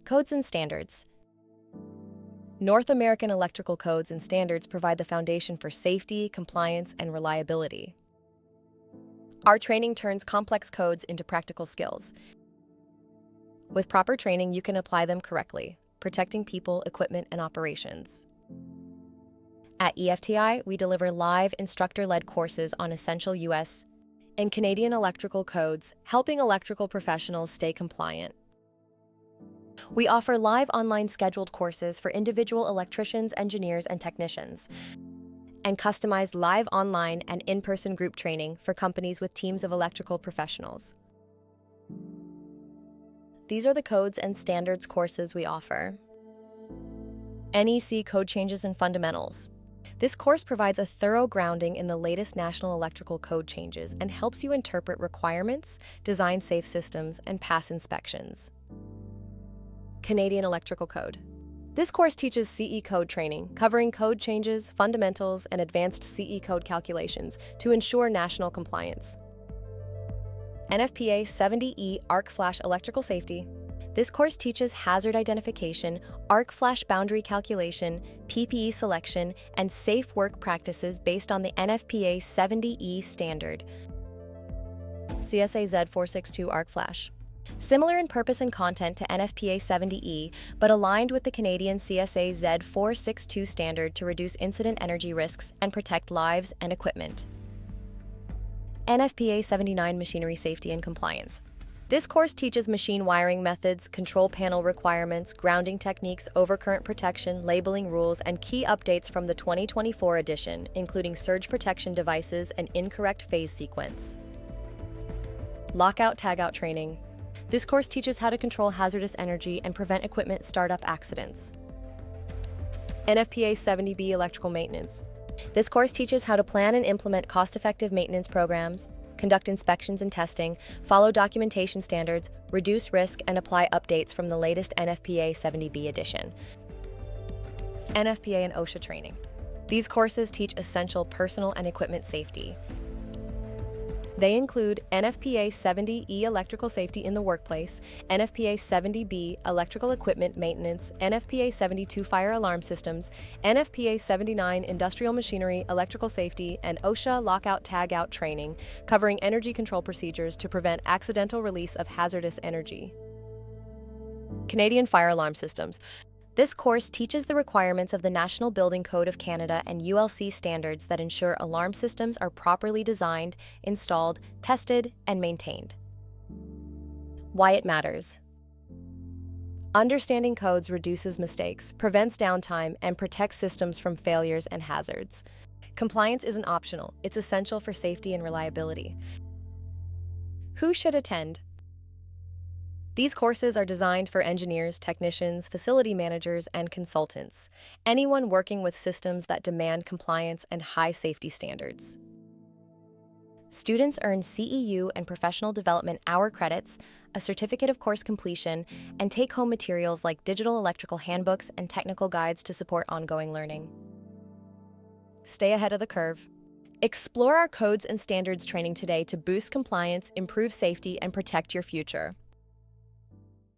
Codes and standards. North American electrical codes and standards provide the foundation for safety, compliance, and reliability. Our training turns complex codes into practical skills. With proper training, you can apply them correctly, protecting people, equipment, and operations. At EFTI, we deliver live instructor-led courses on essential U.S. and Canadian electrical codes, helping electrical professionals stay compliant. We offer live online scheduled courses for individual electricians, engineers, and technicians, and customized live online and in-person group training for companies with teams of electrical professionals. These are the codes and standards courses we offer. NEC Code Changes and Fundamentals. This course provides a thorough grounding in the latest national electrical code changes and helps you interpret requirements, design safe systems, and pass inspections. Canadian Electrical Code. This course teaches CE code training, covering code changes, fundamentals, and advanced CE code calculations to ensure national compliance. NFPA 70E Arc Flash Electrical Safety. This course teaches hazard identification, arc flash boundary calculation, PPE selection, and safe work practices based on the NFPA 70E standard. CSA Z462 Arc Flash. Similar in purpose and content to NFPA 70E, but aligned with the Canadian CSA Z462 standard to reduce incident energy risks and protect lives and equipment. NFPA 79 Machinery Safety and Compliance. This course teaches machine wiring methods, control panel requirements, grounding techniques, overcurrent protection, labeling rules, and key updates from the 2024 edition, including surge protection devices and incorrect phase sequence. Lockout-tagout training. This course teaches how to control hazardous energy and prevent equipment startup accidents. NFPA 70B Electrical Maintenance. This course teaches how to plan and implement cost-effective maintenance programs, conduct inspections and testing, follow documentation standards, reduce risk, and apply updates from the latest NFPA 70B edition. NFPA and OSHA training. These courses teach essential personal and equipment safety. They include NFPA 70E Electrical Safety in the Workplace, NFPA 70B Electrical Equipment Maintenance, NFPA 72 Fire Alarm Systems, NFPA 79 Industrial Machinery Electrical Safety, and OSHA Lockout-Tagout training, covering energy control procedures to prevent accidental release of hazardous energy. Canadian Fire Alarm Systems. This course teaches the requirements of the National Building Code of Canada and ULC standards that ensure alarm systems are properly designed, installed, tested, and maintained. Why it matters. Understanding codes reduces mistakes, prevents downtime, and protects systems from failures and hazards. Compliance isn't optional, it's essential for safety and reliability. Who should attend? These courses are designed for engineers, technicians, facility managers, and consultants, anyone working with systems that demand compliance and high safety standards. Students earn CEU and Professional Development Hour credits, a certificate of course completion, and take-home materials like digital electrical handbooks and technical guides to support ongoing learning. Stay ahead of the curve. Explore our codes and standards training today to boost compliance, improve safety, and protect your future.